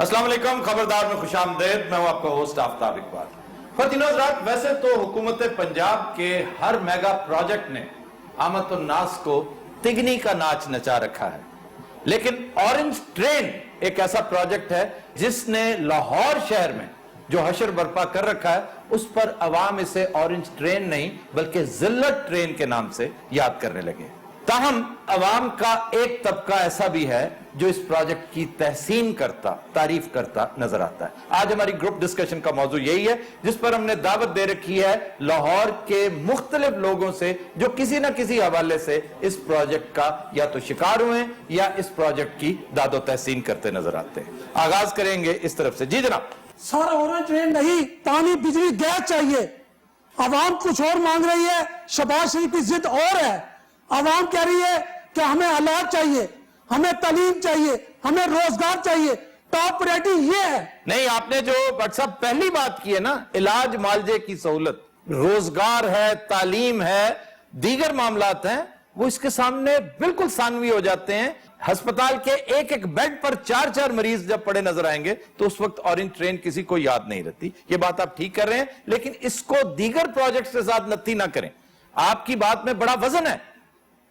अस्सलाम वालेकुम, खबरदार में खुश आमदेद। मैं हूं आपका होस्ट आफ्ताब इकबाल। ख़वातीन हज़रात, वैसे तो हुकूमत पंजाब के हर मेगा प्रोजेक्ट ने आमत नास को तिगनी का नाच नचा रखा है, लेकिन ऑरेंज ट्रेन एक ऐसा प्रोजेक्ट है जिसने लाहौर शहर में जो हशर बर्पा कर रखा है, उस पर अवाम इसे ऑरेंज ट्रेन नहीं बल्कि जिल्लत ट्रेन के नाम से याद करने लगे। ताहम अवाम का एक तबका ऐसा भी है जो इस प्रोजेक्ट की तहसीन करता, तारीफ करता नजर आता है। आज हमारी ग्रुप डिस्कशन का मौजू यही है, जिस पर हमने दावत दे रखी है लाहौर के मुख्तलिफ लोगों से जो किसी न किसी हवाले से इस प्रोजेक्ट का या तो शिकार हुए या इस प्रोजेक्ट की दादो तहसीन करते नजर आते हैं। आगाज करेंगे इस तरफ से। जी जनाब। सर, ऑरेंज ट्रेन नहीं, पानी, बिजली, गैस चाहिए। आवाम कुछ और मांग रही है, शहबाज शरीफ की जिद और है। आवाम कह रही है कि हमें हालात चाहिए, हमें तालीम चाहिए, हमें रोजगार चाहिए। टॉप प्रायोरिटी ये है। नहीं, आपने जो व्हाट्सएप पहली बात की है ना, इलाज मालजे की सहूलत, रोजगार है, तालीम है, दीगर मामलात हैं, वो इसके सामने बिल्कुल सानवी हो जाते हैं। अस्पताल के एक एक बेड पर 4-4 मरीज जब पड़े नजर आएंगे तो उस वक्त ऑरेंज ट्रेन किसी को याद नहीं रहती। ये बात आप ठीक कर रहे हैं, लेकिन इसको दीगर प्रोजेक्ट के साथ नत्थी ना करें। आपकी बात में बड़ा वजन है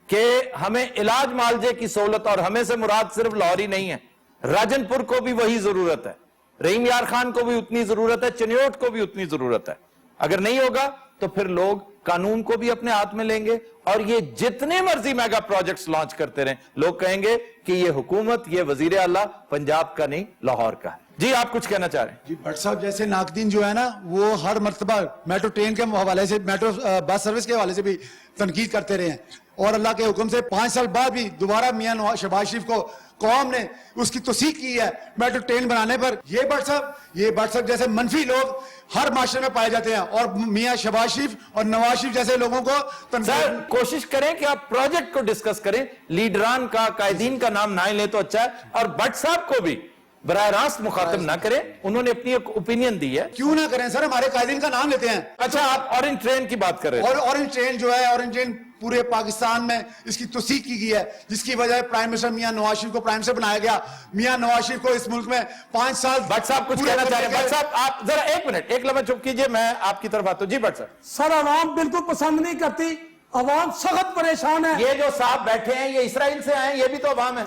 कि हमें इलाज मालजे की सहूलत, और हमें से मुराद सिर्फ लाहौर ही नहीं है, राजनपुर को भी वही जरूरत है, रहीम यार खान को भी उतनी जरूरत है, चनियोट को भी उतनी जरूरत है। अगर नहीं होगा तो फिर लोग कानून को भी अपने हाथ में लेंगे और ये जितने मर्जी मेगा प्रोजेक्ट्स लॉन्च करते रहे, लोग कहेंगे कि ये हुकूमत, ये वजीर आला पंजाब का नहीं लाहौर का है। जी, आप कुछ कहना चाह रहे हैं? जी भट्ट साहब, जैसे नाकदीन जो है ना, वो हर मर्तबा मेट्रो ट्रेन के हवाले से, मेट्रो बस सर्विस के हवाले से भी तनकीद करते रहे हैं, और अल्लाह के हुक्म से 5 साल बाद भी दोबारा मियां शहबाज शरीफ को कौम ने उसकी तौसीक की है मेट्रो ट्रेन बनाने पर। ये भट्ट साहब जैसे मनफी लोग हर माशरे में पाए जाते हैं, और मियां शहबाज शरीफ और नवाज शरीफ जैसे लोगों को सर, कोशिश करें कि आप प्रोजेक्ट को डिस्कस करें, लीडरान का, कायदीन का नाम ना ले तो अच्छा है, और भट्ट साहब को भी बराह रास्त मुखातिब ना करें, उन्होंने अपनी एक ओपिनियन दी है। क्यों ना करें सर, हमारे कायदीन का नाम लेते हैं। अच्छा, आप ऑरेंज ट्रेन की बात कर रहे हैं। और ऑरेंज ट्रेन जो है, ऑरेंज ट्रेन पूरे पाकिस्तान में इसकी तौसीक की गई है, जिसकी वजह प्राइम मिनिस्टर मियां नवाज शरीफ को प्राइम मिनिस्टर बनाया गया। मियां नवाज शरीफ को इस मुल्क में 5 साल। भट्ट साहब कुछ कहना चाह रहे हैं? भट्ट साहब, आप जरा एक मिनट, एक लम्हा चुप कीजिए, मैं आपकी तरफ आता हूं। जी भट्ट साहब। सर, आवाम बिल्कुल पसंद नहीं करती, आवाम सख्त परेशान है। ये जो साहब बैठे हैं, ये इसराइल से आए, ये भी तो अवाम है।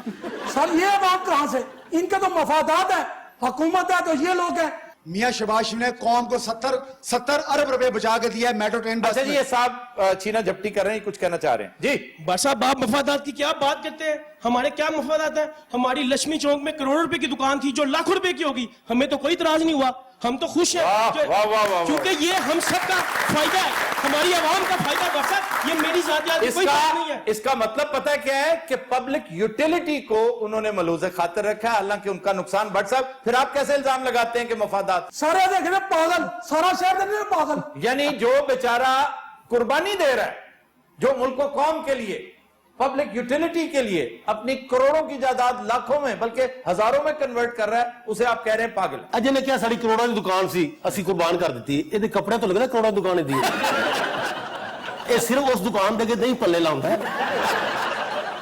सर, ये आवाम कहां से? इनके तो मफादात है, हुकूमत है तो ये लोग हैं। मियां शहबाज शरीफ ने कौम को 70 अरब रुपए बचा के दिया है मेट्रो ट्रेन बस। अच्छा जी, ये साहब छीना झपटी कर रहे हैं, कुछ कहना चाह रहे हैं? जी बस साहब, आप मफादात की क्या बात करते हैं? हमारे क्या मफादात है? हमारी लक्ष्मी चौक में करोड़ों रुपए की दुकान थी जो लाखों रुपए की होगी, हमें तो कोई इतराज नहीं हुआ, हम तो खुश हैं। वाह वाह वाह, क्योंकि ये हम सबका फायदा है, हमारी आवाम का फायदा है। बस ये मेरी जाती कोई बात नहीं है। इसका मतलब पता है क्या है कि पब्लिक यूटिलिटी को उन्होंने मलूज़े खातिर रखा है, हालांकि उनका नुकसान। भट्ट साहब, फिर आप कैसे इल्जाम लगाते हैं कि मफादात? सारे देख रहे पागल, सारा शहर देख रहे पागल। यानी जो बेचारा कुर्बानी दे रहा है, जो मुल्क को कौम के लिए, पब्लिक यूटिलिटी के लिए अपनी करोड़ों की जायदाद लाखों में बल्कि हजारों में कन्वर्ट कर रहा है, उसे आप कह रहे हैं पागल। अजय ने क्या साड़ी करोड़ों की दुकान सी असी कुर्बान कर दी, ये कपड़े तो लगता करोड़ों दुकान दी, ये सिर्फ उस दुकान दे के नहीं पल्ले लाता है,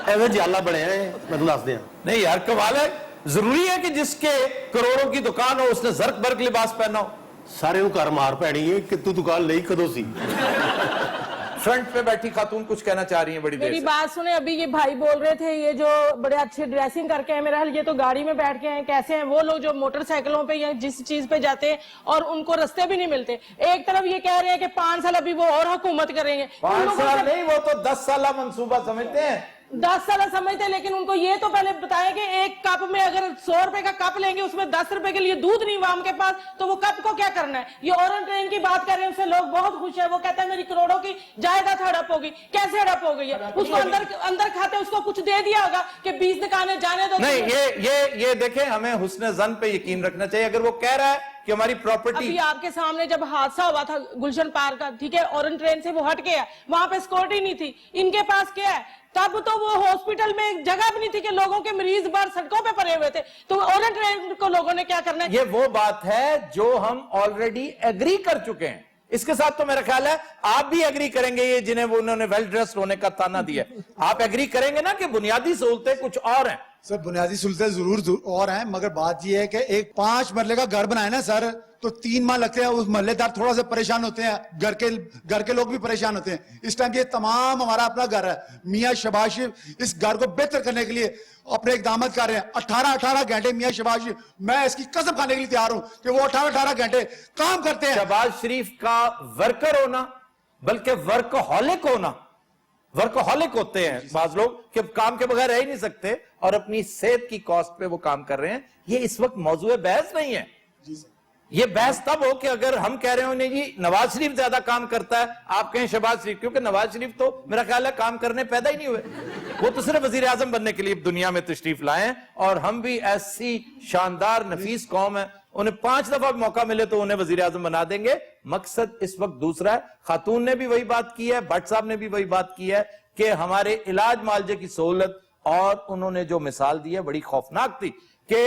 एवं जाला बने हैं। मैं दस दिया नहीं यार, कमाल है। जरूरी है कि जिसके करोड़ों की दुकान हो उसने जर्क बर्क लिबास पहना हो? सारे घर मार पैनी है कि तू दुकान ली कदों सी। फ्रंट पे बैठी खातून कुछ कहना चाह रही है बड़ी देर मेरी से। बात सुने, अभी ये भाई बोल रहे थे, ये जो बड़े अच्छे ड्रेसिंग करके हैं, मेरा हाल ये तो गाड़ी में बैठ के हैं, कैसे हैं वो लोग जो मोटरसाइकिलों पे या जिस चीज पे जाते हैं और उनको रास्ते भी नहीं मिलते। एक तरफ ये कह रहे हैं कि 5 साल अभी वो और हुकूमत करेंगे। 5 साल नहीं, वो तो 10 साल मंसूबा समझते हैं। 10 साल समझते हैं, लेकिन उनको ये तो पहले बताएं कि एक कप में अगर 100 रुपए का कप लेंगे, उसमें 10 रुपए के लिए दूध नहीं आवाम के पास, तो वो कप को क्या करना है? ये ऑरेंज ट्रेन की बात कर रहे हैं, उससे लोग बहुत खुश है। वो कहता है मेरी करोड़ों की जायदाद हड़प होगी। कैसे हड़प हो गई है? उसको अंदर खाते उसको कुछ दे दिया होगा कि 20 दुकानें जाने दो। नहीं, ये देखें, हमें हुस्न जन पे यकीन रखना चाहिए। अगर वो कह रहा है कि हमारी प्रॉपर्टी, अभी आपके सामने जब हादसा हुआ था गुलशन पार्क का, ठीक है, ऑरेंज ट्रेन से वो हट गया, वहां पे सिक्योरिटी नहीं थी। इनके पास क्या है? तब तो वो हॉस्पिटल में जगह भी नहीं थी कि लोगों के मरीज बाहर सड़कों पे पड़े हुए थे, तो ऑरेंज ट्रेन को लोगों ने क्या करना है? ये वो बात है जो हम ऑलरेडी एग्री कर चुके हैं। इसके साथ तो मेरा ख्याल है आप भी एग्री करेंगे, ये जिन्हें वो उन्होंने वेल ड्रेस्ड होने का ताना दिया, आप एग्री करेंगे ना कि बुनियादी सहूलतें कुछ और हैं। سر بنیادی سہولتیں ضرور اور ہیں، مگر بات یہ ہے کہ ایک 5 مرلے کا گھر بنائے نا سر تو 3 ماہ لگتے ہیں، اس محلے دار تھوڑا سا پریشان ہوتے ہیں، گھر کے لوگ بھی پریشان ہوتے ہیں. اس ٹائم یہ تمام ہمارا اپنا گھر ہے. میاں شہباز شریف اس گھر کو بہتر کرنے کے لیے اپنے اقدامات کر رہے ہیں. 18 گھنٹے میاں شہباز شریف، میں اس کی قسم کھانے کے لیے تیار ہوں کہ وہ 18 گھنٹے کام کرتے ہیں. شہباز شریف کا ورکر ہونا بلکہ ورکہولک ہونا، ورکہولک ہوتے ہیں بعض لوگ کہ کام کے بغیر رہ ہی نہیں سکتے اور اپنی صحت کی کاسٹ پہ وہ کام کر رہے ہیں. یہ اس وقت موضوع بحث نہیں ہے. یہ بحث تب ہو کہ اگر ہم کہہ رہے ہوں جی نواز شریف زیادہ کام کرتا ہے، آپ کہیں شہباز شریف، کیونکہ نواز شریف تو میرا خیال ہے کام کرنے پیدا ہی نہیں ہوئے. وہ تو صرف وزیر اعظم بننے کے لیے دنیا میں تشریف لائے ہیں، اور ہم بھی ایسی شاندار نفیس قوم ہے، انہیں 5 دفعہ موقع ملے تو انہیں وزیر اعظم بنا دیں گے. مقصد اس وقت دوسرا ہے. خاتون نے بھی وہی بات کی ہے، بٹ صاحب نے بھی وہی بات کی ہے کہ ہمارے علاج معالجے کی سہولت، اور انہوں نے جو مثال دی ہے بڑی خوفناک تھی کہ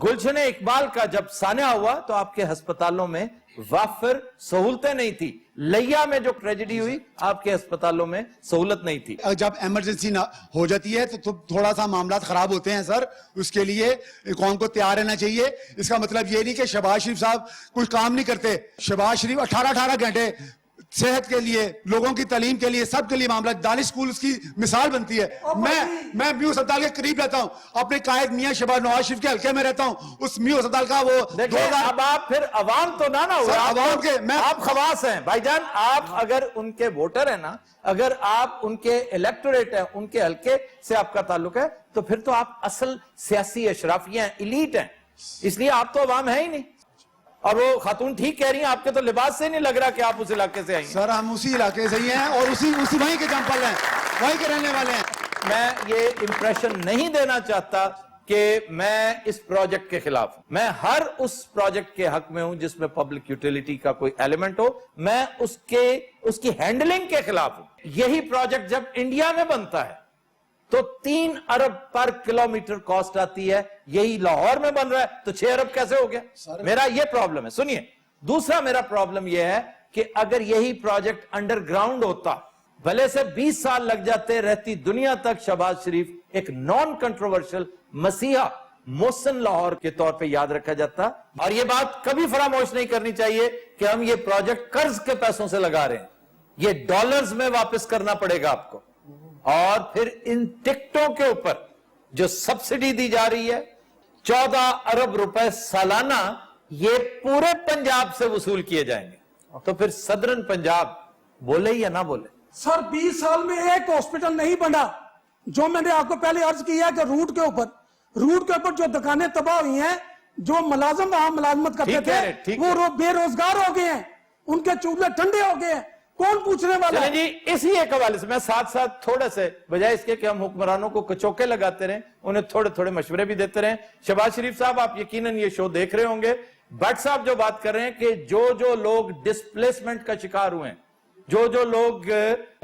گلشن اقبال کا جب سانحہ ہوا تو آپ کے ہسپتالوں میں وافر سہولتیں نہیں تھی. لیا میں جو ٹریجڈی ہوئی آپ کے ہسپتالوں میں سہولت نہیں تھی. جب ایمرجنسی ہو جاتی ہے تو تھوڑا سا معاملات خراب ہوتے ہیں سر. اس کے لیے قوم کو تیار رہنا چاہیے. اس کا مطلب یہ نہیں کہ شہباز شریف صاحب کوئی کام نہیں کرتے. شہباز شریف 18 گھنٹے صحت کے لیے، لوگوں کی تعلیم کے لیے، سب کے لیے معاملہ. دانش اسکول اس کی مثال بنتی ہے. میں میو اسپتال کے قریب رہتا ہوں، اپنے قائد میاں شہباز نواز شریف کے حلقے میں رہتا ہوں. اس میو اسپتال کا وہ اب آپ پھر عوام تو نہ ہو، عوام کے آپ خواص ہیں بھائی جان. آپ اگر ان کے ووٹر ہیں نا، اگر آپ ان کے الیکٹوریٹ ہیں، ان کے حلقے سے آپ کا تعلق ہے، تو پھر تو آپ اصل سیاسی اشرافیہ ہیں، ایلیٹ ہیں. اس لیے آپ تو عوام ہے ہی نہیں. اور وہ خاتون ٹھیک کہہ رہی ہیں، آپ کے تو لباس سے نہیں لگ رہا کہ آپ اس علاقے سے آئی ہیں. سر ہم اسی علاقے سے ہی ہیں اور اسی وہیں کے جمپل ہیں، وہیں کے رہنے والے ہیں. میں یہ امپریشن نہیں دینا چاہتا کہ میں اس پروجیکٹ کے خلاف ہوں. میں ہر اس پروجیکٹ کے حق میں ہوں جس میں پبلک یوٹیلیٹی کا کوئی ایلیمنٹ ہو. میں اس کی ہینڈلنگ کے خلاف ہوں. یہی پروجیکٹ جب انڈیا میں بنتا ہے تو 3 ارب پر کلومیٹر کاسٹ آتی ہے. یہی لاہور میں بن رہا ہے تو 6 ارب کیسے ہو گیا؟ میرا یہ پرابلم ہے. سنیے، دوسرا میرا پرابلم یہ ہے کہ اگر یہی پروجیکٹ انڈر گراؤنڈ ہوتا، بھلے سے 20 سال لگ جاتے، رہتی دنیا تک شہباز شریف ایک نان کنٹروورشل مسیحا محسن لاہور کے طور پہ یاد رکھا جاتا. اور یہ بات کبھی فراموش نہیں کرنی چاہیے کہ ہم یہ پروجیکٹ قرض کے پیسوں سے لگا رہے ہیں. یہ ڈالرز میں واپس کرنا پڑے گا آپ کو. اور پھر ان ٹکٹوں کے اوپر جو سبسڈی دی جا رہی ہے 14 ارب روپے سالانہ، یہ پورے پنجاب سے وصول کیے جائیں گے. تو پھر صدرن پنجاب بولے یا نہ بولے؟ سر 20 سال میں ایک ہاسپٹل نہیں بنا. جو میں نے آپ کو پہلے عرض کیا کہ روٹ کے اوپر جو دکانیں تباہ ہوئی ہیں، جو ملازم وہاں ملازمت کرتے تھے وہ بے روزگار ہو گئے ہیں، ان کے چولہے ٹھنڈے ہو گئے ہیں. کون پوچھنے والا ہے؟ جی اسی ایک حوالے سے میں ساتھ تھوڑے سے، بجائے اس کے کہ ہم حکمرانوں کو کچوکے لگاتے رہیں، انہیں تھوڑے مشورے بھی دیتے رہیں. شہباز شریف صاحب آپ یقیناً یہ شو دیکھ رہے ہوں گے. بٹ صاحب جو بات کر رہے ہیں کہ جو لوگ ڈسپلیسمنٹ کا شکار ہوئے ہیں، جو لوگ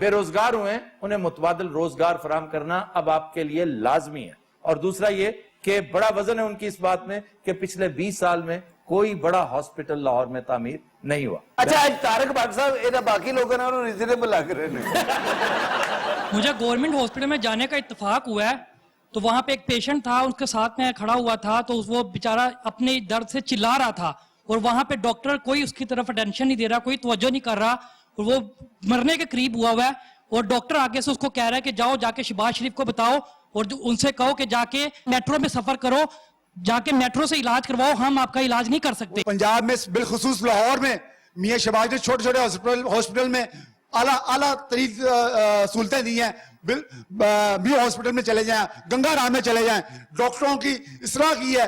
بے روزگار ہوئے ہیں، انہیں متبادل روزگار فراہم کرنا اب آپ کے لیے لازمی ہے. اور دوسرا یہ کہ بڑا وزن ہے ان کی اس بات میں کہ پچھلے 20 سال میں کوئی بڑا ہاسپٹل لاہور میں تعمیر نہیں ہوا. اچھا آج طارق بٹ صاحب یہ باقی لوگوں نے ریزنیبل لگ رہے ہیں. مجھے گورنمنٹ ہاسپٹل میں جانے کا اتفاق ہوا ہے تو وہاں پہ ایک پیشنٹ تھا، اس کے ساتھ میں کھڑا ہوا تھا تو وہ بیچارہ اپنے درد سے چلا رہا تھا اور وہاں پہ ڈاکٹر کوئی اس کی طرف اٹینشن نہیں دے رہا، کوئی توجہ نہیں کر رہا اور وہ مرنے کے قریب ہوا ہے. اور ڈاکٹر آگے سے اس کو کہہ رہا ہے کہ جا کے شہباز شریف کو بتاؤ اور ان سے کہو کہ جا کے میٹرو میں سفر کرو، جا کے میٹرو سے علاج کرواؤ، ہم آپ کا علاج نہیں کر سکتے. پنجاب میں بالخصوص لاہور میں میاں شہباز نے چھوٹے ہاسپٹل میں اعلیٰ ترین سہولتیں دی ہیں. میو ہاسپٹل میں چلے جائیں، گنگا رام میں چلے جائیں، ڈاکٹروں کی اصلاح کی ہے،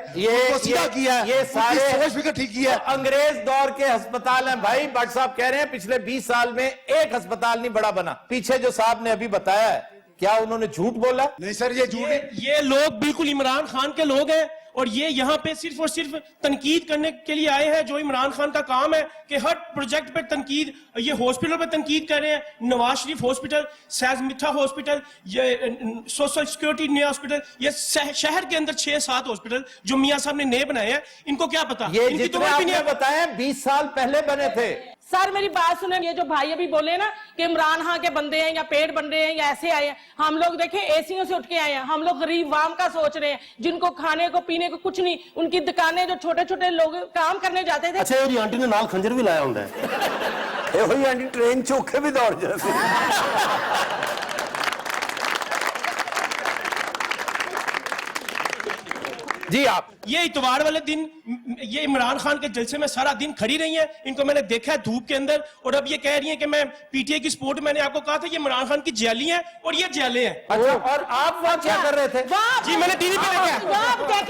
سیدھا کیا ہے، یہ سارے سوچ فکر ٹھیک کی ہے. انگریز دور کے ہسپتال ہیں بھائی. بٹ صاحب کہہ رہے ہیں پچھلے 20 سال میں ایک ہسپتال نہیں بڑا بنا. پیچھے جو صاحب نے ابھی بتایا ہے، کیا انہوں نے جھوٹ بولا؟ نہیں سر، یہ جھوٹ. یہ لوگ بالکل عمران خان کے لوگ ہیں اور یہ یہاں پہ صرف اور صرف تنقید کرنے کے لیے آئے ہیں. جو عمران خان کا کام ہے کہ ہر پروجیکٹ پہ تنقید، یہ ہاسپٹل پہ تنقید کر رہے ہیں. نواز شریف ہاسپٹل، سیز میٹھا ہاسپٹل، یہ سوشل سیکورٹی نیا ہاسپٹل، یہ شہر کے اندر 6-7 ہاسپٹل جو میاں صاحب نے نئے بنائے ہیں. ان کو کیا پتا؟ یہ جتنے آپ نے بتائے 20 سال پہلے بنے تھے. सर मेरी बात सुने, ये जो भाई अभी बोले ना कि इमरान खान के बंदे हैं या पेड़ बन रहे हैं या ऐसे आए हैं, हम लोग देखे एसीओं से उठ के आए हैं, हम लोग गरीब वाम का सोच रहे हैं, जिनको खाने को पीने को कुछ नहीं, उनकी दुकानें जो छोटे छोटे लोग काम करने जाते थे। अच्छा ये आंटी ने नाल खंजर भी लाया होंगे, ਇਹੋ ਹੀ ਆਂਟੀ ਟ੍ਰੇਨ ਚੋਕੇ ਵੀ ਦੌੜ ਜਾਂਦੀ। जी आप ये इतवार वाले दिन ये इमरान खान के जलसे में सारा दिन खड़ी रही हैं, इनको मैंने देखा है धूप के अंदर, और अब ये कह रही हैं कि मैं पीटीआई की सपोर्ट, मैंने आपको कहा था ये इमरान खान की जैली हैं और ये जैले हैं। अच्छा, और आप वहाँ क्या कर रहे थे? जी मैंने टीवी पे देखा,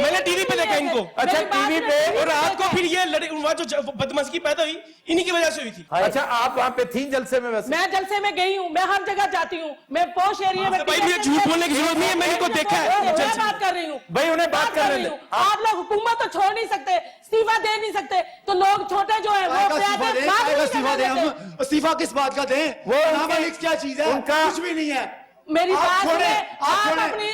मैंने टीवी पे देखा इनको। अच्छा टीवी पे, और रात को फिर ये लड़े, वहाँ जो बदमज़गी पैदा हुई इन्हीं की वजह से हुई थी। अच्छा आप वहाँ पे थी जलसे में? वैसे मैं जलसे में गई हूँ, मैं हर जगह जाती हूँ, मैं पोश एरिया में। भाई मुझे झूठ बोलने की जरूरत नहीं है, मैंने इनको देखा है। मैं बात कर रही हूँ भाई, उन्हें बात करने दे। आप लोग हुकूमत तो छोड़ नहीं सकते, इस्तीफा दे नहीं सकते, तो लोग छोटे जो है वो इस्तीफा किस बात का दें? वो नाबालिग क्या चीज है? उनका कुछ भी नहीं है। मेरी आप बात छोड़े, सुने, आप छोड़े।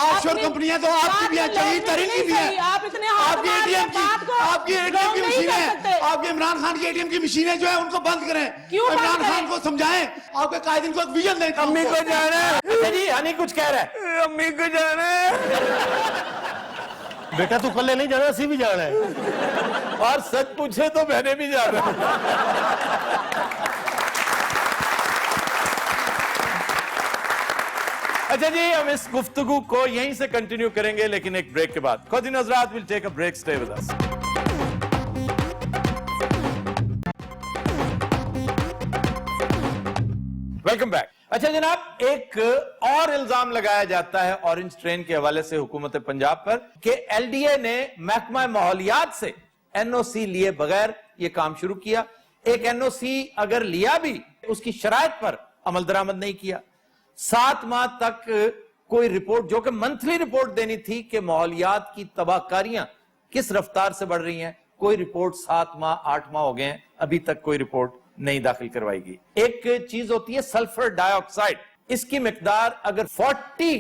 ऑफशोर कंपनियां तो आपकी भी हैं, शहीद तरीन की भी हैं। आप इतने हाथ आपकी मार एटीएम के बात की, को आपकी एटीएम रोक की नहीं कर मशीनें, सकते। आपके इमरान खान की एटीएम की मशीनें जो है उनको बंद करें। क्यों बंद इमरान करें? खान को समझाएं, आपके कायदीन को एक विजन दें। अम्मी को जाना है। अच्छा जी हनी कुछ कह रहा है, अम्मी को जाना है। बेटा तू कल्ले नहीं जाना, असी भी जाना है। और सच पूछे तो मैंने भी जाना है। अच्छा जी हम इस गुफ्तगू को यहीं से कंटिन्यू करेंगे, लेकिन एक ब्रेक के बाद। खुद हज़रात will take a break, stay with us. Welcome back. अच्छा जनाब, एक और इल्जाम लगाया जाता है ऑरेंज ट्रेन के हवाले से हुकूमत पंजाब पर कि एलडीए ने महकमा माहौलियात से एनओसी लिए बगैर यह काम शुरू किया। एक एनओसी अगर लिया भी उसकी शराइत पर अमल दरामद नहीं किया। 7 माह तक कोई रिपोर्ट, जो कि मंथली रिपोर्ट देनी थी कि माहौलियात की तबाहकारियां किस रफ्तार से बढ़ रही हैं, कोई रिपोर्ट 7 माह 8 माह हो गए हैं, अभी तक कोई रिपोर्ट नहीं दाखिल करवाई गई। एक चीज होती है सल्फर डाइऑक्साइड, इसकी मिकदार अगर 40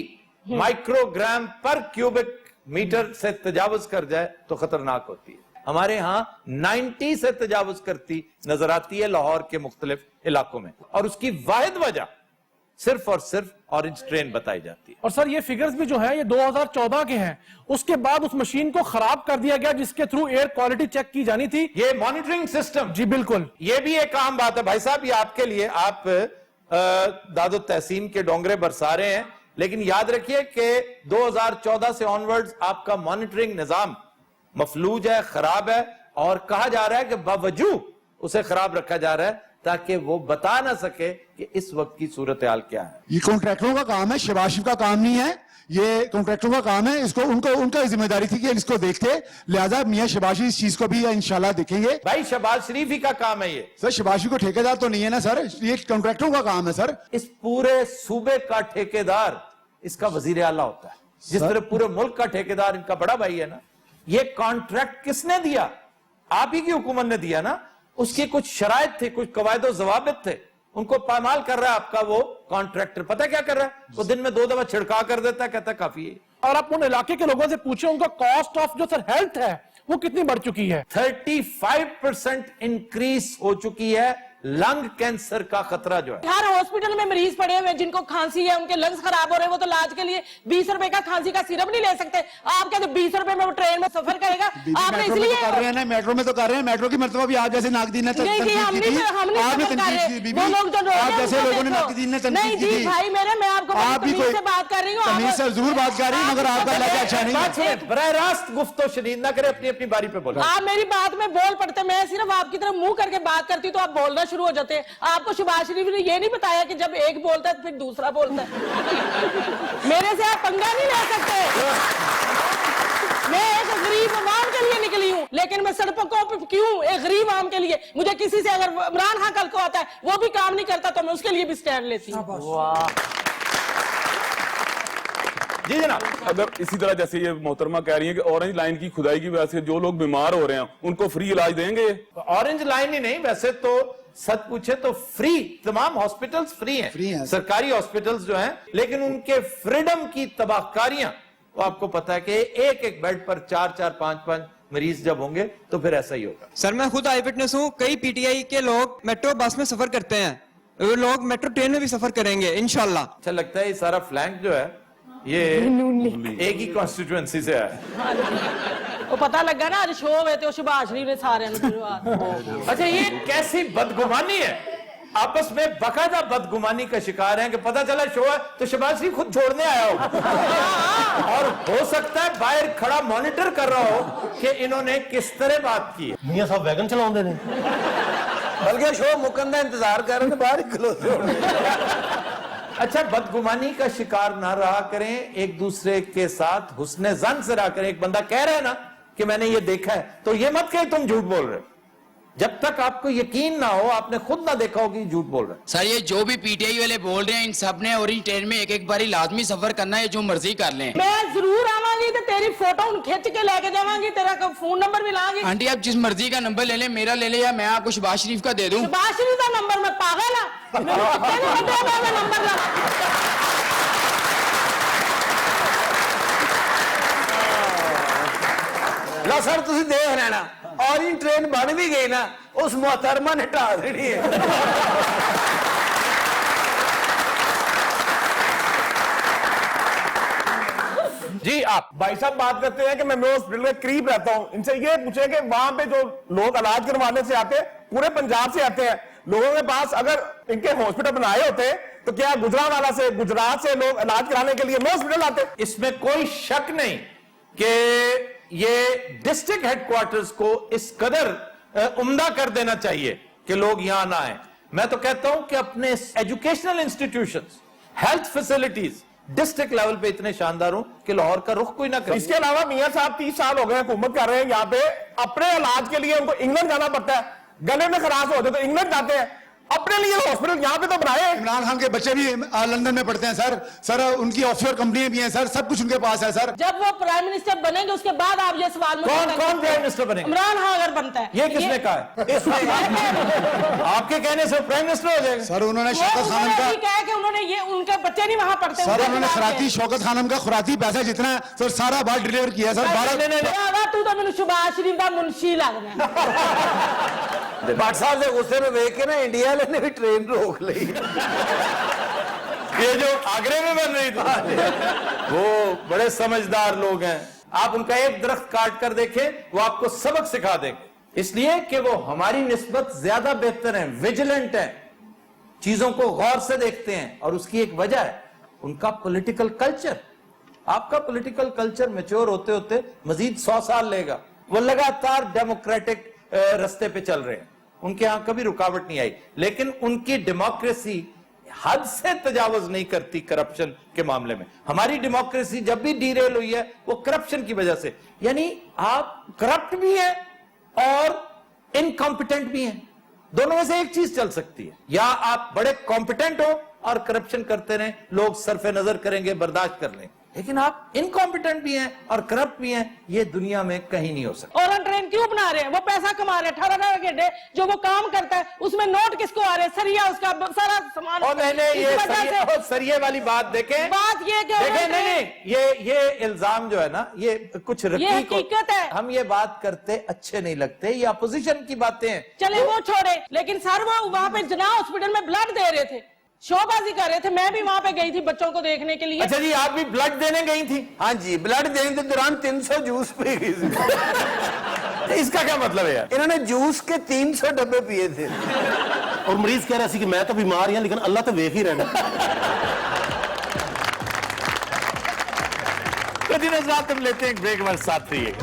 माइक्रोग्राम पर क्यूबिक मीटर से तजावुज कर जाए तो खतरनाक होती है। हमारे यहां 90 से तजावुज करती नजर आती है लाहौर के मुख्तलिफ इलाकों में, और उसकी वाहिद वजह सिर्फ और सिर्फ ऑरेंज ट्रेन बताई जाती है। और सर ये फिगर्स भी जो है ये 2014 के हैं, उसके बाद उस मशीन को खराब कर दिया गया जिसके थ्रू एयर क्वालिटी चेक की जानी थी। ये मॉनिटरिंग सिस्टम, जी बिल्कुल, ये भी एक आम बात है भाई साहब। ये आपके लिए, आप दादो तहसीन के डोंगरे बरसा रहे हैं, लेकिन याद रखिए कि 2014 से ऑनवर्ड्स आपका मॉनिटरिंग निजाम मफलूज है, खराब है, और कहा जा रहा है कि बावजूद उसे खराब रखा जा रहा है ताकि वो बता ना सके कि इस वक्त की सूरत हाल क्या है। ये कॉन्ट्रैक्टरों का काम है, शहबाज शरीफ का काम नहीं है। ये कॉन्ट्रैक्टरों का काम है, इसको उनका जिम्मेदारी थी कि इसको देखते, लिहाजा मियां शहबाज शरीफ इस चीज को भी इंशाल्लाह देखेंगे। भाई शहबाज शरीफ ही का काम है ये। सर शहबाज शरीफ को ठेकेदार तो नहीं है ना सर, ये कॉन्ट्रैक्टरों का काम है सर। इस पूरे सूबे का ठेकेदार इसका वजीर आला होता है, जिस तरह पूरे मुल्क का ठेकेदार इनका बड़ा भाई है ना। ये कॉन्ट्रैक्ट किसने दिया? आप ही की हुकूमत ने दिया ना। उसकी कुछ शराइत थे, कुछ कवायद जवाबित थे, उनको पामाल कर रहा है आपका वो कॉन्ट्रैक्टर। पता क्या कर रहा है? वो दिन में 2 दफा छिड़का कर देता है, कहता है काफी है। और आप उन इलाके के लोगों से पूछे उनका कॉस्ट ऑफ जो सर हेल्थ है वो कितनी बढ़ चुकी है। 35% इंक्रीज हो चुकी है लंग कैंसर का खतरा जो है। हर हॉस्पिटल में मरीज पड़े हुए हैं जिनको खांसी है, उनके लंग्स खराब हो रहे हैं, वो तो इलाज के लिए 20 रुपए का खांसी का सिरप नहीं ले सकते। आप कहते 20 रुपए में वो ट्रेन में सफर करेगा? आपने मेट्रो में इसलिए तो कर रहे हैं ना, मेट्रो में तो कर रहे हैं। मेट्रो की मर्तबा भी आप जैसे नाकदीन ने नहीं जी, हम नहीं आपने तनकीद की। वो लोग जो आप जैसे लोगों ने नाकदीन ने नहीं तनकीद जी की। भाई मेरे, मैं आपको आप भी तमीज कोई से बात कर रही हूँ। तमीज से जरूर बात कर रही हूँ, मगर आपका लहजा अच्छा नहीं बात है। सुने, बराह रास्त गुफ्तो शनीद ना करे, अपनी अपनी बारी पे बोलो। आप मेरी बात में बोल पड़ते, मैं सिर्फ आपकी तरफ मुंह करके बात करती तो आप बोलना शुरू हो जाते। आपको शहबाज शरीफ ने ये नहीं बताया कि जब एक बोलता है तो फिर दूसरा बोलता है। मेरे से आप पंगा नहीं ले सकते। मैं एक गरीब आवाम के लिए निकली हूँ, लेकिन मैं सड़कों पर क्यों? एक गरीब आवाम के लिए। मुझे किसी से अगर इमरान खान कल को आता है वो भी काम नहीं करता तो मैं उसके लिए भी स्टैंड लेती हूँ। जी जनाब, अगर इसी तरह जैसे ये मोहतरमा कह रही है कि ऑरेंज लाइन की खुदाई की वजह से जो लोग बीमार हो रहे हैं उनको फ्री इलाज देंगे। ऑरेंज लाइन ही नहीं, वैसे तो सच पूछे तो फ्री तमाम हॉस्पिटल्स फ्री हैं, सरकारी हॉस्पिटल्स जो हैं, लेकिन उनके फ्रीडम की तबाहकारियां, वो आपको पता है कि एक एक बेड पर 4-4, 5-5 मरीज जब होंगे तो फिर ऐसा ही होगा। सर मैं खुद आई विटनेस हूँ, कई पीटीआई के लोग मेट्रो बस में सफर करते हैं, वो लोग मेट्रो ट्रेन में भी सफर करेंगे इंशाल्लाह। अच्छा लगता है ये सारा फ्लैंक जो है ये एक ही कॉन्स्टिट्यूएंसी से है। वो पता लगा ना आज शो हुए थे सुभाष शरीफ ने सारे अच्छा ये कैसी बदगुमानी है, आपस में बकायदा बदगुमानी का शिकार हैं कि पता चला शो है तो शहबाज शरीफ खुद छोड़ने आया हो और हो सकता है बाहर खड़ा मॉनिटर कर रहा हो कि इन्होंने किस तरह बात की है। मियां साहब वैगन चलाਉਂਦੇ ਨੇ, बल्कि शो मुकन का इंतजार कर रहे थे, बाहर ही खलोते हो। अच्छा बदगुमानी का शिकार ना रहा करें, एक दूसरे के साथ हुस्ने जन से रहा करें। एक बंदा कह रहा है ना कि मैंने ये देखा है तो ये मत कहे तुम झूठ बोल रहे हो, जब तक आपको यकीन ना हो, आपने खुद ना देखा हो कि झूठ बोल रहे हैं। सर ये जो भी पीटीआई वाले बोल रहे हैं इन सब ने ऑरेंज ट्रेन में एक बारी लाजमी सफर करना है, जो मर्जी कर लें। मैं जरूर आवांगी तो तेरी फोटो खिंच के लेके जावांगी, तेरा फोन नंबर भी लांगी। आंटी आप जिस मर्जी का नंबर ले लें, मेरा ले ले या मैं आपको शहबाज शरीफ का दे दूं। शहबाज शरीफ का नंबर मैं पागल नंबर ला सर तुसी देख लेना, ऑरेंज ट्रेन बन भी गई ना, उस मोहतरमा ने ढा देनी है। जी आप भाई साहब बात करते हैं कि मैं हॉस्पिटल के करीब रहता हूं, इनसे ये पूछे कि वहां पे जो लोग इलाज करवाने से आते हैं पूरे पंजाब से आते हैं, लोगों के पास अगर इनके हॉस्पिटल बनाए होते तो क्या गुजरांवाला से गुजरात से लोग इलाज कराने के लिए हॉस्पिटल आते? इसमें कोई शक नहीं कि ये डिस्ट्रिक्ट हेडक्वार्टर्स को इस कदर उम्दा कर देना चाहिए कि लोग यहां ना आए। मैं तो कहता हूं कि अपने educational institutions, health facilities district level पे इतने शानदार हो कि लाहौर का रुख कोई ना करे। इसके अलावा मियां साहब 30 साल हो गए हुकूमत कर रहे हैं यहाँ पे, अपने इलाज के लिए उनको इंग्लैंड जाना पड़ता है, गले में खराश होते तो इंग्लैंड जाते हैं, अपने लिए हॉस्पिटल यहाँ पे तो बनाए। इमरान खान के बच्चे भी लंदन में पढ़ते हैं सर उनकी ऑफशोर कंपनियां भी हैं सर, सब कुछ उनके पास है सर। जब वो प्राइम मिनिस्टर बनेंगे उसके बाद आप ये सवाल कौन प्राइम मिनिस्टर बनेगा? इमरान खान अगर बनता है। ये किसने कहा है? आपके कहने से प्राइम मिनिस्टर हो जाएगा? सर उन्होंने शौकत खानम का कहा कि उन्होंने ये उनके बच्चे नहीं वहां पढ़ते सर, उन्होंने खराती शौकत खानम का खुराती पैसा जितना है सर सारा बात डिलीवर किया सर। 12 तू तो मैंने शहबाज शरीफ का मुंशी लगना भट्ट साहब से गुस्से में देख के ना इंडिया वाले ने भी ट्रेन रोक ली। ये जो आगरे में बन रही थी वो बड़े समझदार लोग हैं, आप उनका एक दरख्त काट कर देखें वो आपको सबक सिखा देंगे, इसलिए कि वो हमारी निस्बत ज्यादा बेहतर हैं, विजिलेंट हैं, चीजों को गौर से देखते हैं। और उसकी एक वजह है उनका पॉलिटिकल कल्चर। आपका पॉलिटिकल कल्चर मैच्योर होते होते मजीद 100 साल लेगा। वो लगातार डेमोक्रेटिक रास्ते पे चल रहे हैं, उनके यहां कभी रुकावट नहीं आई, लेकिन उनकी डेमोक्रेसी हद से तजावुज नहीं करती करप्शन के मामले में। हमारी डेमोक्रेसी जब भी डीरेल हुई है वो करप्शन की वजह से, यानी आप करप्ट भी हैं और इनकॉम्पिटेंट भी हैं, दोनों में से एक चीज चल सकती है, या आप बड़े कॉम्पिटेंट हो और करप्शन करते रहे, लोग सरफे नजर करेंगे, बर्दाश्त कर लें, लेकिन आप इनकॉम्पिटेंट भी हैं और करप्ट भी हैं, ये दुनिया में कहीं नहीं हो सकता। और ट्रेन क्यों बना रहे हैं? वो पैसा कमा रहे हैं, 18 घंटे जो वो काम करता है उसमें नोट किसको आ रहे हैं? सरिया उसका सारा सामान। और मैंने ये सरिये वाली बात देखें, बात ये देखें नहीं ये इल्जाम जो है ना ये कुछ ये हकीकत है। हम ये बात करते अच्छे नहीं लगते, ये अपोजिशन की बातें हैं। चले वो छोड़े, लेकिन सर वो वहां पे जना हॉस्पिटल में ब्लड दे रहे थे, शोबाजी कर रहे थे, मैं भी वहां पे गई थी बच्चों को देखने के लिए। अच्छा जी आप भी ब्लड देने गई थी? हाँ जी, ब्लड देने के दौरान 300 जूस पी गई थी। इसका क्या मतलब है यार? इन्होंने जूस के 300 डब्बे पिए थे और मरीज कह रहा सी कि मैं तो बीमार हूं लेकिन अल्लाह तो वेख ही रहना। तो दिन रात हम लेते हैं एक ब्रेक, हमारे साथ रहिएगा।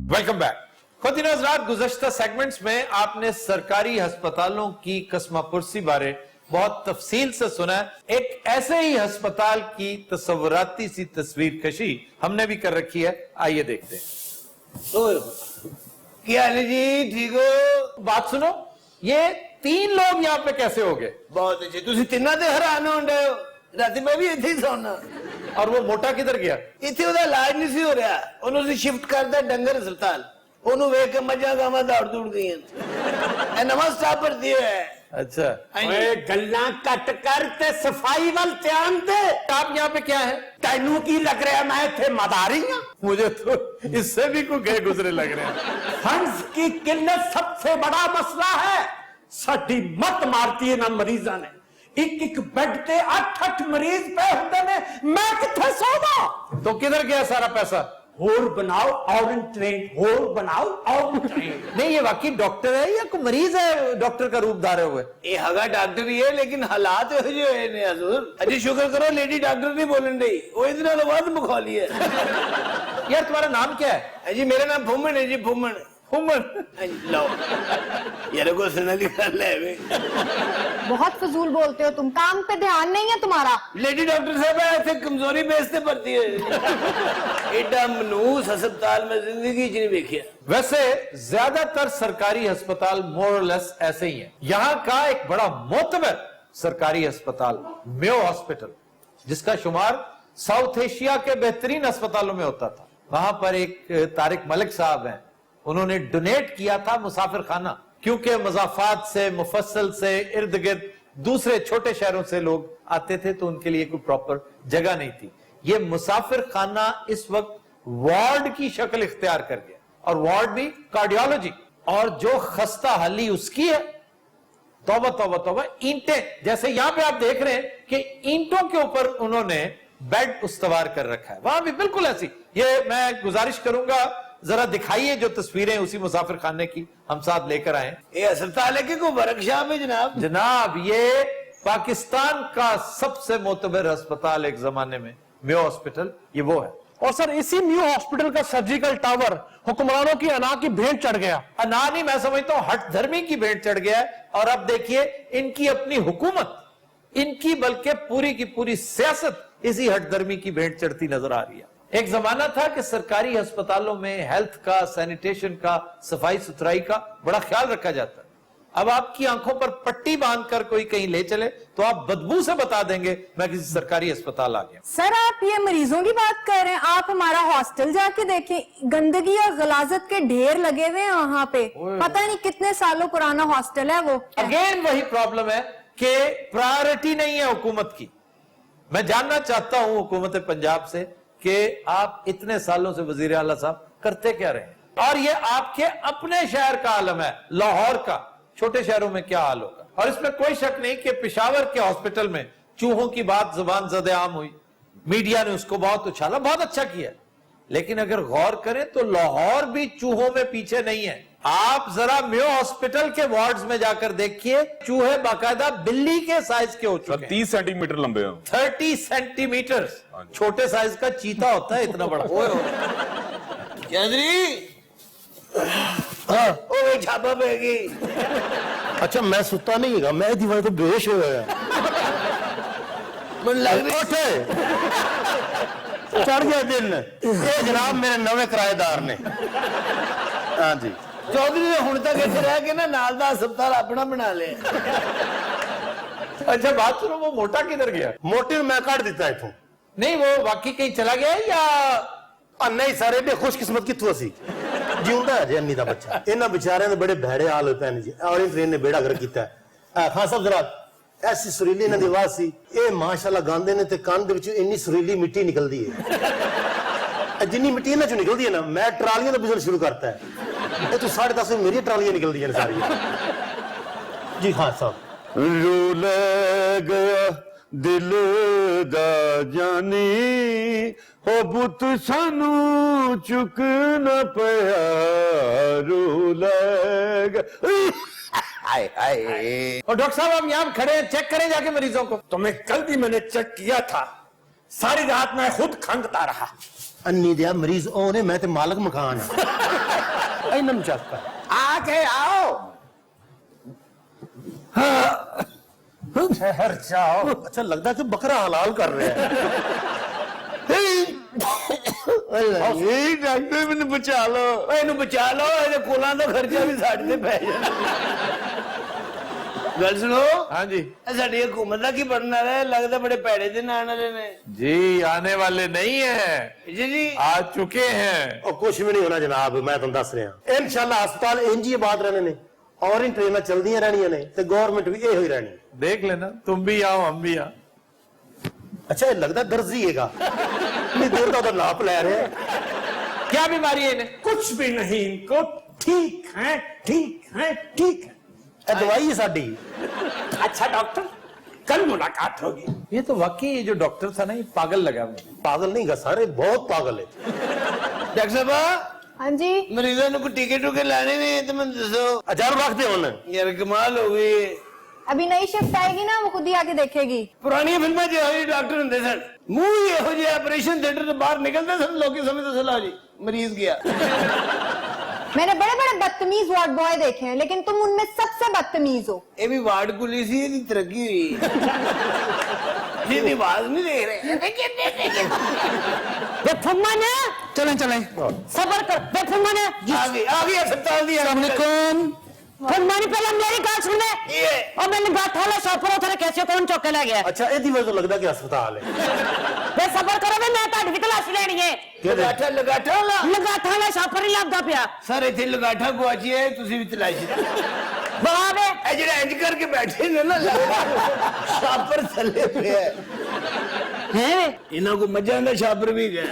Welcome back. खुद रात गुज़श्ता सेगमेंट्स में आपने सरकारी अस्पतालों की कसमापुरसी बारे बहुत तफसील से सुना है। एक ऐसे ही अस्पताल की तस्वुराती सी तस्वीर कशी हमने भी कर रखी है, आइए देखते हैं। क्या हाल है जी, ठीक हो? बात सुनो, ये 3 लोग यहाँ पे कैसे हो गए? बहुत अच्छे, तुम तीनों ते हैरान हो रहे हो। रात मैं भी इत्थे ही सोना। और वो मोटा किधर गया? इत्थे ਉਹਦਾ इलाज नहीं सी हो रहा, उन्होंने शिफ्ट करता डंगर अस्पताल, ਉਹਨੂੰ ਵੇਖ ਕੇ ਮੱਝਾਂ ਗਾਵਾਂ ਦੌੜ ਦੌੜ ਗਈਆਂ। ਇਹ ਨਵਾਂ ਸਟਾਫ ਭਰਤੀ ਹੋਇਆ ਹੈ, अच्छा गल्ला कट कर ते सफाई वाल ध्यान दे। आप यहाँ पे क्या है? तेनू की लग रहा है मैं इथे मदारी हां? मुझे तो इससे भी कोई गए गुजरे लग रहे हैं। फंड्स की किल्लत सबसे बड़ा मसला है। साडी मत मारती है ना मरीजा ने, एक एक बेड ते 8-8 मरीज पे होंदे ने, मैं किथे सोदा? तो किधर गया सारा पैसा? होर बनाओ और ट्रेन, होर बनाओ और ट्रेन। नहीं, ये वाकई डॉक्टर है या कोई मरीज है डॉक्टर का रूप धारे हुए? ये हगा डॉक्टर ही है, लेकिन हालात हो जो है ने हजूर। अजी शुक्र करो लेडी डॉक्टर नहीं बोलन रही, वो इतना तो बाद मुखाली है। यार तुम्हारा नाम क्या है? जी मेरा नाम फुमन है जी, फुमन। लो यार को सुना लिखा ले। बहुत फजूल बोलते हो तुम, काम पे ध्यान नहीं है तुम्हारा। लेडी डॉक्टर साहब ऐसे कमजोरी बेचते पड़ती है। एडा मनूस अस्पताल में जिंदगी च नहीं देखिया। वैसे ज्यादातर सरकारी अस्पताल मोर लेस ऐसे ही हैं। यहाँ का एक बड़ा मोतबर सरकारी अस्पताल मेयो हॉस्पिटल, जिसका शुमार साउथ एशिया के बेहतरीन अस्पतालों में होता था, वहां पर एक तारिक मलिक साहब हैं, उन्होंने डोनेट किया था मुसाफिर खाना, क्योंकि मजाफात से, मुफस्सल से, इर्द गिर्द दूसरे छोटे शहरों से लोग आते थे, तो उनके लिए कोई प्रॉपर जगह नहीं थी। ये मुसाफिर खाना इस वक्त वार्ड की शक्ल इख्तियार कर गया, और वार्ड भी कार्डियोलॉजी, और जो खस्ता हाली उसकी है, तौबा तौबा तौबा। ईंटें, जैसे यहां पे आप देख रहे हैं कि ईंटों के ऊपर उन्होंने बेड उस्तवार कर रखा है, वहां भी बिल्कुल ऐसी। ये मैं गुजारिश करूंगा जरा दिखाइए जो तस्वीरें उसी मुसाफिर खाने की हम साथ लेकर आए। ये अस्पताल है कि कोई वर्कशॉप है जनाब? जनाब ये पाकिस्तान का सबसे मोतबर अस्पताल एक जमाने में मेयो हॉस्पिटल, ये वो है। और सर इसी मेयो हॉस्पिटल का सर्जिकल टावर हुक्मरानों की अना की भेंट चढ़ गया। अना नहीं, मैं समझता हूं हट धर्मी की भेंट चढ़ गया है। और अब देखिए इनकी अपनी हुकूमत, इनकी बल्कि पूरी की पूरी सियासत इसी हट धर्मी की भेंट चढ़ती नजर आ रही है। एक जमाना था कि सरकारी अस्पतालों में हेल्थ का, सैनिटेशन का, सफाई सुथराई का बड़ा ख्याल रखा जाता है। अब आपकी आंखों पर पट्टी बांधकर कोई कहीं ले चले तो आप बदबू से बता देंगे मैं किसी सरकारी अस्पताल आ गया। सर आप ये मरीजों की बात कर रहे हैं, आप हमारा हॉस्टल जाके देखें, गंदगी और गलाजत के ढेर लगे हुए हैं वहां पे। पता नहीं कितने सालों पुराना हॉस्टल है वो। अगेन वही प्रॉब्लम है कि प्रायोरिटी नहीं है हुकूमत की। मैं जानना चाहता हूं हुकूमत पंजाब से कि आप इतने सालों से वजीर आला साहब करते क्या रहे हैं, और ये आपके अपने शहर का आलम है, लाहौर का, छोटे शहरों में क्या हाल होगा। और इसमें कोई शक नहीं कि पेशावर के हॉस्पिटल में चूहों की बात जुबान ज़दे आम हुई, मीडिया ने उसको बहुत उछाला, बहुत अच्छा किया, लेकिन अगर गौर करें तो लाहौर भी चूहों में पीछे नहीं है। आप जरा मेयो हॉस्पिटल के वार्ड्स में जाकर देखिए, चूहे बाकायदा बिल्ली के साइज के हो चुके हैं। 30 सेंटीमीटर लंबे हैं। 30 सेंटीमीटर, छोटे साइज का चीता होता है इतना बड़ा। ओ छापा पेगी। अच्छा मैं सुता नहीं है, मैं दीवार तो बेहोश हो गया। चढ़ गया दिन। ये जनाब मेरे नवे किराएदार ने। हाँ जी चौधरी ने हुण तक इत्थे रह के ना नाल दा अस्पताल अपना बना लिया। अच्छा बात सुनो, वो मोटा किधर गया? मोटे मैं काट देता इथों। नहीं वो बाकी कहीं चला गया या नहीं सारे बे खुशकिस्मत कितों सी जिंदा है जी अन्नी दा बच्चा। इन्हां बेचारियां दे बड़े भैड़े हाल होते हैं जी, और इन ट्रेन ने बेड़ा गर्क कीता है। खान साहब जरा ऐसी सुरीली इन्हां दी आवाज सी, ये माशाल्लाह गांदे ने ते कान दे विच इन्नी सुरीली मिट्टी निकलदी है। जिन्नी मिट्टी इन्हां चों निकलदी है ना, मैं ट्रालियां दा बिजनेस शुरू करता है। ये तो 10:30 में मेरी ट्रालियां निकलदी हैं सारी। जी खान साहब। रूल गया दिल दा जानी हो बुत सानू चुक न पया रूल और डॉक्टर साहब हम यहाँ खड़े हैं, चेक करें जाके मरीजों को। तो मैं कल भी मैंने चेक किया था, सारी रात मैं खुद खंगता रहा। अन्नी दिया मरीज ओने, मैं ते मालक मकान है। इन्हम चाहता आके आओ। ठहर जाओ। अच्छा लगता है कि बकरा हलाल कर रहे हैं। डॉक्टर मैंने बचा लो, इन्हें बचा लो, इन्हें कोला का खर्चा भी साढ़े पै जाना। गल सुनो। हाँ जी। साड़ी हुकूमत का की बनना है, लगता बड़े पैड़े दिन आने वाले ने। जी आने वाले नहीं है जी आ चुके हैं। और कुछ भी नहीं होना जनाब, मैं तुम दस रहा इंशाल्लाह अस्पताल इंज ही बात रहने ने। और ही ट्रेन चलदियां रहनियां ने ते गवर्नमेंट भी यही रहनी। देख लेना, तुम भी आओ हम भी आओ। अच्छा ये लगता दर्जी हैगा, इतनी देर का नाप ले रहे हैं। क्या बीमारी है इन्हें? कुछ भी नहीं इनको, ठीक है ठीक है ठीक है। ये दवाई है साडी। अच्छा डॉक्टर, कल मुलाकात होगी। ये तो वाकई ये जो डॉक्टर था ना, ये पागल लगा मुझे। पागल नहीं गा सारे, बहुत पागल है। डॉक्टर साहब, हाँ जी, मरीजों को टिकट टुके लाने ने तो मैं दसो 1000 रख दे होने यार, कमाल हो गई। अभी नई शिफ्ट आएगी ना, वो खुद ही आके देखेगी। पुरानी फिल्में जो है डॉक्टर होंगे सन, मुंह ही हो जाए ऑपरेशन थिएटर से बाहर निकलते सन लोग समझते सलाह जी मरीज गया। मैंने बड़े बड़े बदतमीज वार्ड बॉय देखे हैं, लेकिन तुम उनमें सबसे बदतमीज हो। ये भी वार्ड पुलिस ही इतनी तरक्की हुई। ये आवाज नहीं दे रहे। चलें चलें, सबर कर। आ गया अस्पताल दिया। फुलमानी पहले मेरी बात सुने, और मैंने बात थाला शॉपर उधर कैसे कौन चौक के ले गया। अच्छा ये वजह लगता कि अस्पताल है। वे सबर करो, मैं ताड़ी की तलाश लेनी है। लगाठा लगाठा ला लगाठा वाला शॉपर ही लगदा पिया। सर इथे लगाठा गुआची है, तुसी भी तलाशी बड़ा वे ए जेड़ा इंज करके बैठे ने ना शापर थले पे है इन्हां को मजा ना शापर भी गए।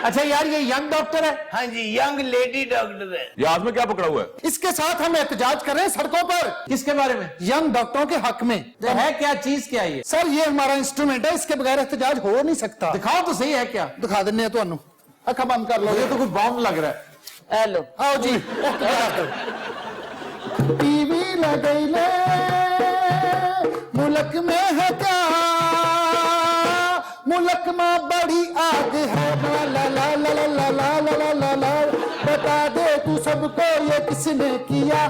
अच्छा यार, ये यंग डॉक्टर है। हाँ जी, यंग लेडी डॉक्टर है। ये हाथ में क्या पकड़ा हुआ है? इसके साथ हम एहतजाज कर रहे हैं सड़कों पर। किसके बारे में? यंग डॉक्टरों के हक में। तो है क्या चीज, क्या ये? सर ये हमारा इंस्ट्रूमेंट है, इसके बगैर एहतजाज हो नहीं सकता। दिखाओ तो सही है क्या। दिखा देने हैं ਤੁਹਾਨੂੰ। ਅੱਖਾਂ ਬੰਦ कर लो। ये तो कोई बॉम्ब लग रहा है। हेलो आओ जी। टीवी लगैले मुल्क में है क्या, मुल्क में बड़ी आग है। ला ला ला ला ला ला ला ला ला ला, बता दे तू सबको ये किसने किया।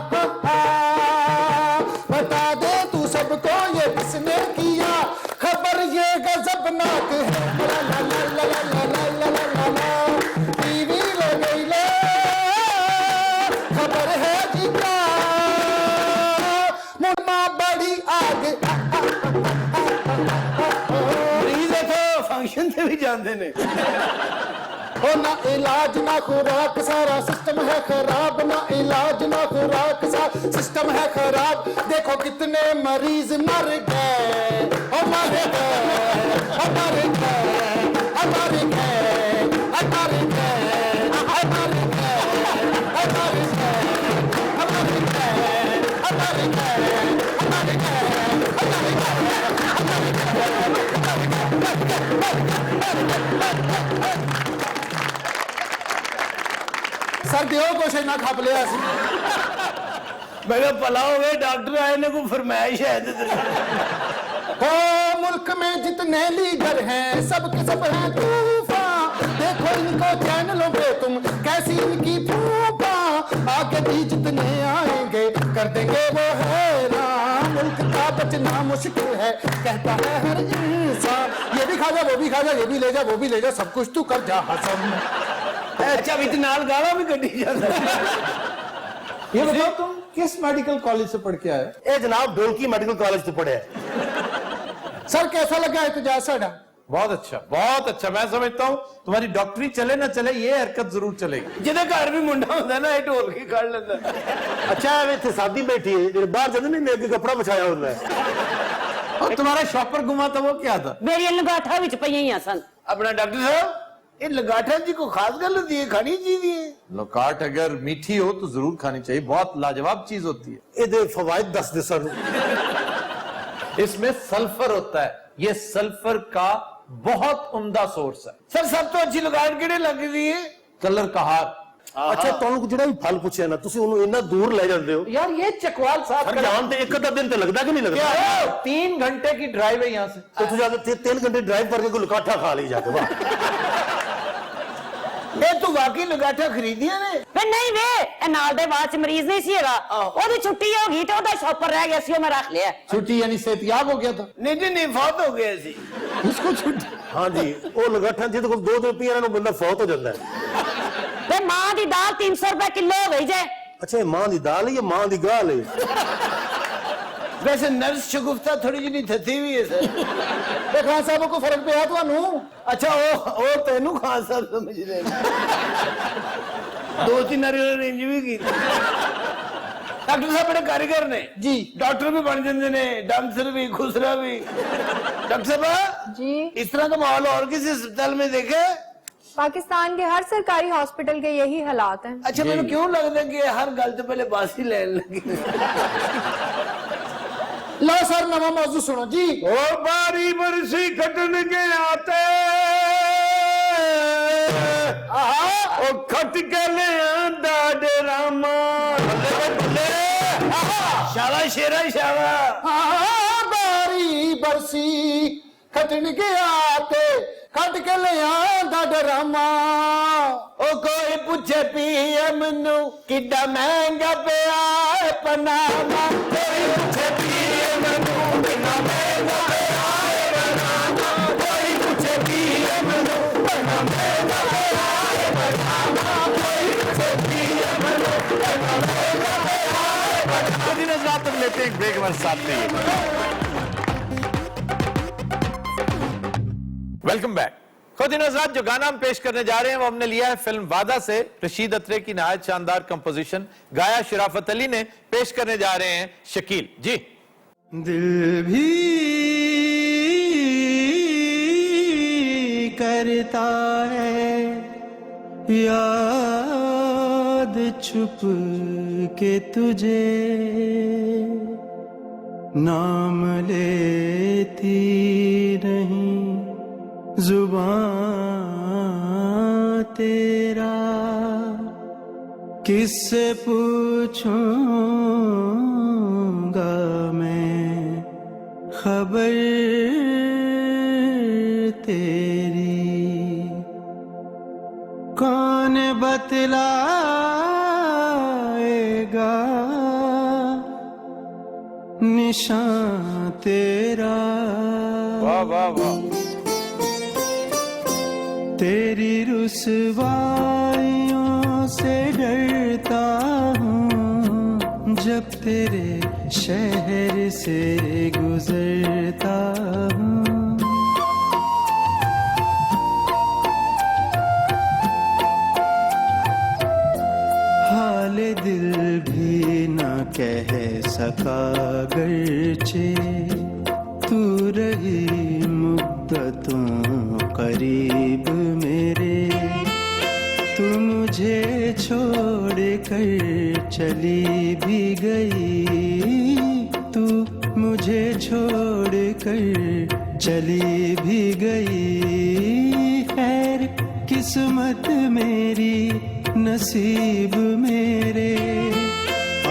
बता दे तू सबको ये किसने किया। खबर ये गजबनाक है। ला ला ला ला ला ला ला ला ला ला, टीवी लगैले खबर है जी क्या, मुनमा बड़ी आग। मरीज है तो फंक्शन से भी जानते ने। हो ना इलाज ना खुराक, सारा सिस्टम है खराब। ना इलाज ना खुराक, सारा सिस्टम है खराब। देखो कितने मरीज मर गए, ओ मर गए, ओ मर गए, ओ मर गए, ओ मर गए, ओ मर गए, ओ मर गए, ओ मर गए, ओ मर गए, ओ मर गए। सर दियो कुछ ना खप लिया। मैं कहा भला हो गए डॉक्टर आए ने को फरमाइश है। हो मुल्क में जितने लीडर हैं सब के सब हैं तूफान। देखो इनको चैनलों पे तुम कैसी इनकी फूफा। आगे भी जितने आएंगे कर देंगे वो हैरान। मुल्क का बचना मुश्किल है कहता है हर इंसान। ये भी खा जा, वो भी खा जा, ये भी ले जा, वो भी ले जा, सब कुछ तू कर जा हसम। अच्छा विच नाल गाला भी कटी जाता। ये बताओ तुम किस मेडिकल कॉलेज से पढ़ के आए? ये जनाब डोलकी मेडिकल कॉलेज से पढ़े हैं। सर कैसा लगा एहतजाज साडा? बहुत अच्छा, बहुत अच्छा। मैं समझता हूँ तुम्हारी डॉक्टरी चले ना चले, ये हरकत जरूर चलेगी। जिहदे घर भी मुंडा होंदा ना, ये ढोल के खड़ लेंदा। अच्छा इतने सादी बैठी है, जो बाहर जाते नहीं अगे कपड़ा बिछाया होता है। और तुम्हारा शॉपर घुमा था वो क्या था? मेरी लगाठा विच पईयां सन। अपना डॉक्टर साहब, ये लगाठा जी को खास गल होती है, खानी चाहिए। लोकाट अगर मीठी हो तो जरूर खानी चाहिए, बहुत लाजवाब चीज होती है। ये फवायद दस दे सर। इसमें सल्फर होता है, ये सल्फर का बहुत उम्दा सोर्स है। सर सब तो अच्छी लगाट किहड़े लगदी है? कलर कहार। अच्छा ਤੁਹਾਨੂੰ ਜਿਹੜਾ ਵੀ ਫਲ ਪੁੱਛਿਆ ਨਾ ਤੁਸੀਂ ਉਹਨੂੰ ਇੰਨਾ ਦੂਰ ਲੈ ਜਾਂਦੇ ਹੋ यार ये चकवाल साहब ਹਰ ਜਾਣ ਤੇ ਇੱਕ ਅੱਧਾ ਦਿਨ ਤੇ ਲੱਗਦਾ कि नहीं लगता? 3 घंटे की ड्राइव है यहाँ से। तो तू जाके 3 घंटे ड्राइव करके कोई लुकाठा खा ली जाके वाह। ये तो वाकई लगाठा खरीदिया ने। वे नहीं वे ए नाल दे बाद च मरीज नहीं सी हैगा, ओदी छुट्टी हो गई ते ओदा शॉपर रह गया सी, ओ मैं रख लिया। छुट्टी यानी सेहतियाब हो गया था? नहीं जी नहीं, फौत हो गया सी। इसको छुट्टी? हाँ जी, वो लगाठा जिहदे कोल 2 रुपये ਨੂੰ ਬੰਦਾ ਫੌਤ ਹੋ ਜਾਂਦਾ ਹੈ। वे मां दी दाल 300 रुपए किलो हो गई जे। अच्छा ये मां दी दाल है या मां दी गाल है? वैसे नर्स शगुफ्ता थोड़ी जी थती हुई है सर। खान साहब को फर्क पिया ਤੁਹਾਨੂੰ? अच्छा वो तेनू खान साहब समझ रहे 2-3 रेंज भी की। ਡਾਕਟਰ ਸਾਹਿਬ ਬੜੇ ਕਾਰੀਗਰ ਨੇ ਜੀ, ਡਾਕਟਰ ਵੀ ਬਣ ਜਾਂਦੇ ਨੇ, ਡਾਂਸਰ ਵੀ, ਖੁਸਰਾ ਵੀ। डॉक्टर साहब जी, इस तरह का माहौल और किसी अस्पताल में देखे? पाकिस्तान के हर सरकारी हॉस्पिटल के यही हालात हैं। अच्छा, मैंने क्यों लगता है कि हर गल तो पहले बासी लेने लगी। लो सर, नवा मौजू सुनो जी। ओ बारी बरसी कटन के आते, ओ खट के ले आंदा डरामा। शाबाश शेरा शाबाश। बारी बरसी खटन के आते, खट के ले आंदा डरामा। ओ कोई पूछे पीएम नू किड्डा महंगा पिया है पनामा। कोई पूछे पीएम नू किड्डा महंगा पिया है पनामा। कोई पूछे पीएम नू किड्डा महंगा पिया है पनामा। कोई पूछे पीएम नू किड्डा महंगा पिया है पनामा। तो दिन रात हम लेते हैं एक ब्रेक, हमारे साथ रहिए। Welcome back. खुद इन हज़रात जो गाना हम पेश करने जा रहे हैं वो हमने लिया है फिल्म वादा से। रशीद अत्रे की नहायत शानदार कंपोजिशन, गाया शराफत अली ने, पेश करने जा रहे हैं शकील जी। दिल भी करता है याद छुप के तुझे, नाम लेती नहीं जुबान तेरा, किससे पूछूंगा मैं खबर तेरी, कौन बतलाएगा निशान तेरा। वाह वाह वाह। तेरी रुसवाइयों से डरता हूँ जब तेरे शहर से गुजरता हूँ। हाल दिल भी न कह सका गर्चे तू रही मुद्दतों करीब मेरे, तू मुझे छोड़ कर चली भी गई, तू मुझे छोड़ कर चली भी गई। खैर किस्मत मेरी नसीब मेरे,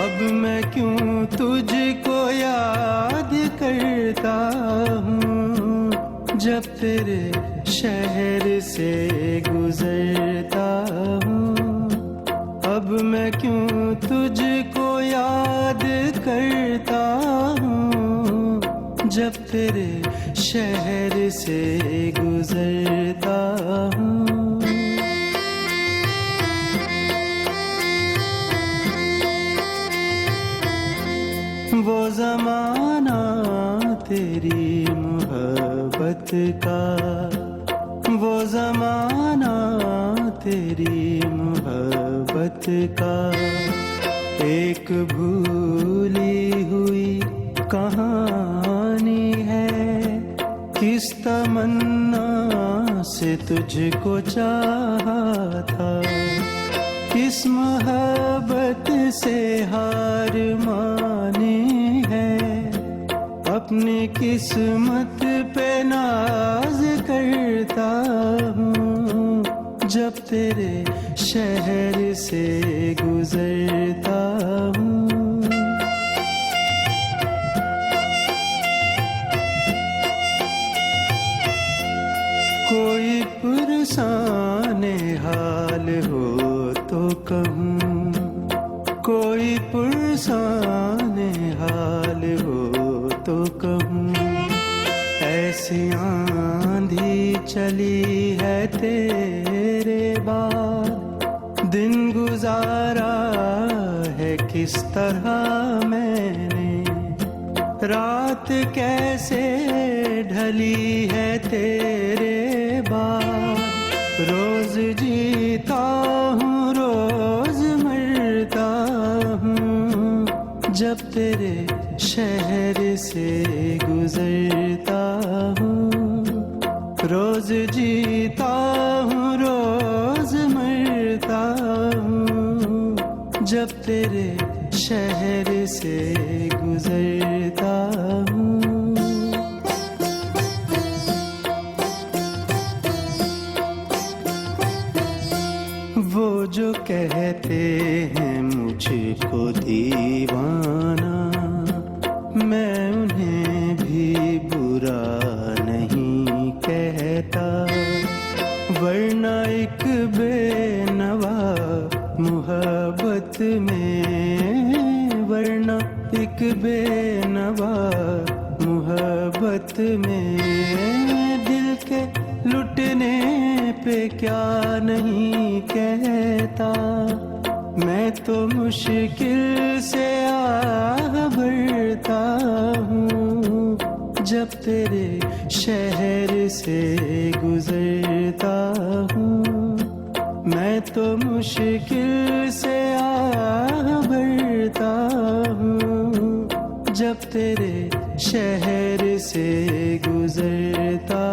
अब मैं क्यों तुझको याद करता हूँ जब तेरे शहर से गुजरता हूँ। अब मैं क्यों तुझको याद करता हूँ जब तेरे शहर से गुजरता हूँ। वो ज़माना तेरी मोहब्बत का, वो ज़माना तेरी मोहब्बत का, एक भूली हुई कहानी है। किस तमन्ना से तुझको चाहा था, किस मोहब्बत से हार मानी है। अपनी किस्मत पे नाज करता हूँ जब तेरे शहर से गुजरता हूँ। कोई पुरसाने हाल हो तो कहूँ, कोई पुरसाने हाल हो तो कहूँ। ऐसी आंधी चली है तेरे बाद, दिन गुजारा है किस तरह मैंने, रात कैसे ढली है तेरे बाद। रोज जीता हूँ रोज मरता हूँ जब तेरे शहर से गुजरता हूँ, रोज जीता हूँ रोज मरता हूँ, जब तेरे शहर से गुजरता हूँ। वो जो कहते हैं मुझको दीवाना, मैं उन्हें भी बुरा नहीं कहता, वरना एक बेनवा मोहब्बत में, वरना एक बेनवा मोहब्बत में, दिल के लुटने पे क्या नहीं कहता, मैं तो मुश्किल से आह भरता हूँ, जब तेरे शहर से गुजरता हूँ, मैं तो मुश्किल से आह भरता हूँ, जब तेरे शहर से गुजरता